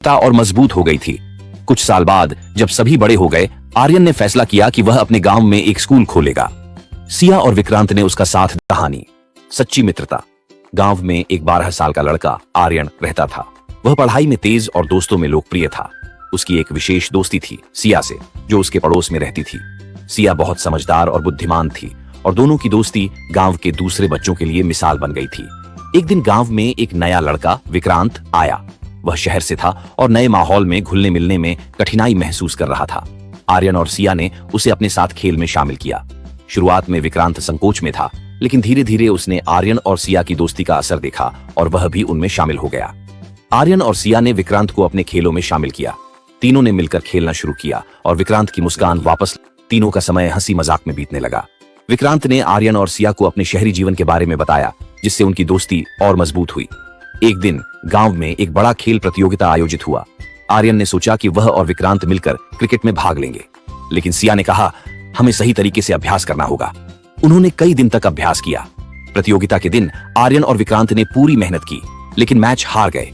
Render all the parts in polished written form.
और मजबूत हो गई थी। कुछ साल बाद जब सभी बड़े हो गए, आर्यन ने फैसला किया कि वह अपने गांव में एक स्कूल खोलेगा। सिया और विक्रांत ने उसका साथ। कहानी सच्ची मित्रता। गांव में एक 12 साल का लड़का आर्यन रहता था। वह पढ़ाई में तेज और दोस्तों में लोकप्रिय था। उसकी एक विशेष दोस्ती थी सिया से, जो उसके पड़ोस में रहती थी। सिया बहुत समझदार और बुद्धिमान थी और दोनों की दोस्ती गांव के दूसरे बच्चों के लिए मिसाल बन गई थी। एक दिन गांव में एक नया लड़का विक्रांत आया। वह शहर से था और नए माहौल में घुलने मिलने में कठिनाई महसूस कर रहा था। आर्यन और सिया ने उसे अपने साथ खेल में शामिल किया। शुरुआत में विक्रांत संकोच में था, लेकिन धीरे धीरे उसने आर्यन और सिया की दोस्ती का असर देखा और वह भी उनमें शामिल हो गया। आर्यन और सिया ने विक्रांत को अपने खेलों में शामिल किया। तीनों ने मिलकर खेलना शुरू किया और विक्रांत की मुस्कान वापस। तीनों का समय हंसी मजाक में बीतने लगा। विक्रांत ने आर्यन और सिया को अपने शहरी जीवन के बारे में बताया, जिससे उनकी दोस्ती और मजबूत हुई। एक दिन गांव में एक बड़ा खेल प्रतियोगिता आयोजित हुआ। आर्यन ने सोचा कि वह और विक्रांत मिलकर क्रिकेट में भाग लेंगे, लेकिन सिया ने कहा, हमें सही तरीके से अभ्यास करना होगा। उन्होंने कई दिन तक अभ्यास किया। प्रतियोगिता के दिन आर्यन और विक्रांत ने पूरी मेहनत की, लेकिन मैच हार गए।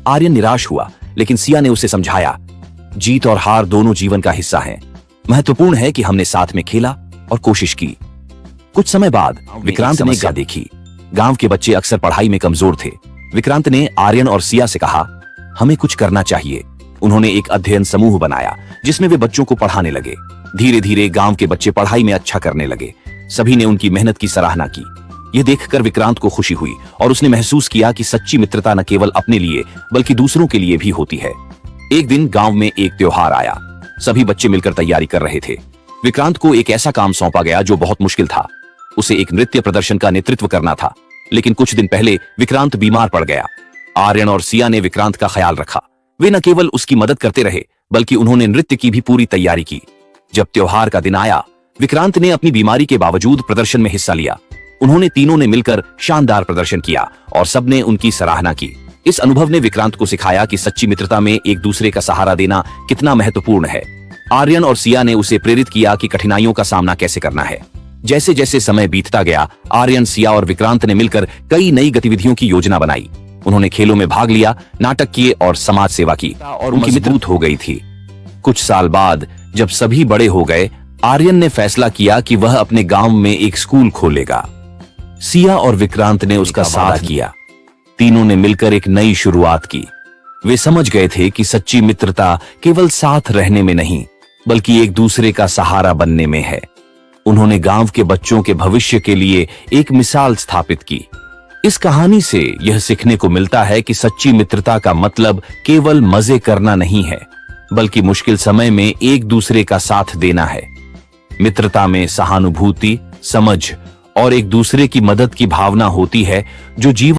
आर्यन निराश हुआ, लेकिन सिया ने उसे समझाया, जीत और हार दोनों जीवन का हिस्सा हैं। महत्वपूर्ण है कि हमने साथ में खेला और कोशिश की। कुछ समय बाद विक्रांत ने समस्या देखी। गांव के बच्चे अक्सर पढ़ाई में कमजोर थे। विक्रांत ने आर्यन और सिया से कहा, हमें कुछ करना चाहिए। उन्होंने एक अध्ययन समूह बनाया, जिसमें वे बच्चों को पढ़ाने लगे। धीरे धीरे गांव के बच्चे पढ़ाई में अच्छा करने लगे। सभी ने उनकी मेहनत की सराहना की। यह देखकर विक्रांत को खुशी हुई और उसने महसूस किया कि सच्ची मित्रता न केवल अपने लिए बल्कि दूसरों के लिए भी होती है। एक दिन गांव में एक त्योहार आया। सभी बच्चे मिलकर तैयारी कर रहे थे। विक्रांत को एक ऐसा काम सौंपा गया जो बहुत मुश्किल था। उसे एक नृत्य प्रदर्शन का नेतृत्व करना था, लेकिन कुछ दिन पहले विक्रांत बीमार पड़ गया। आर्यन और सिया ने विक्रांत का ख्याल रखा। वे न केवल उसकी मदद करते रहे, बल्कि उन्होंने नृत्य की भी पूरी तैयारी की। जब त्योहार का दिन आया, विक्रांत ने अपनी बीमारी के बावजूद प्रदर्शन में हिस्सा लिया। उन्होंने तीनों ने मिलकर शानदार प्रदर्शन किया और सबने उनकी सराहना की। इस अनुभव ने विक्रांत को सिखाया कि सच्ची मित्रता में एक दूसरे का सहारा देना कितना महत्वपूर्ण है। आर्यन और सिया ने उसे प्रेरित किया कि कठिनाइयों का सामना कैसे करना है। जैसे जैसे समय बीतता गया, आर्यन, सिया और विक्रांत ने मिलकर कई नई गतिविधियों की योजना बनाई। उन्होंने खेलों में भाग लिया, नाटक किए और समाज सेवा की और उनकी मजबूत हो गई थी। कुछ साल बाद जब सभी बड़े हो गए, आर्यन ने फैसला किया कि वह अपने गांव में एक स्कूल खोलेगा। सिया और विक्रांत ने उसका साथ किया। तीनों ने मिलकर एक नई शुरुआत की। वे समझ गए थे कि सच्ची मित्रता केवल साथ रहने में नहीं, बल्कि एक दूसरे का सहारा बनने में है। उन्होंने गांव के बच्चों के भविष्य के लिए एक मिसाल स्थापित की। इस कहानी से यह सीखने को मिलता है कि सच्ची मित्रता का मतलब केवल मजे करना नहीं है, बल्कि मुश्किल समय में एक दूसरे का साथ देना है। मित्रता में सहानुभूति, समझ और एक दूसरे की मदद की भावना होती है, जो जीवन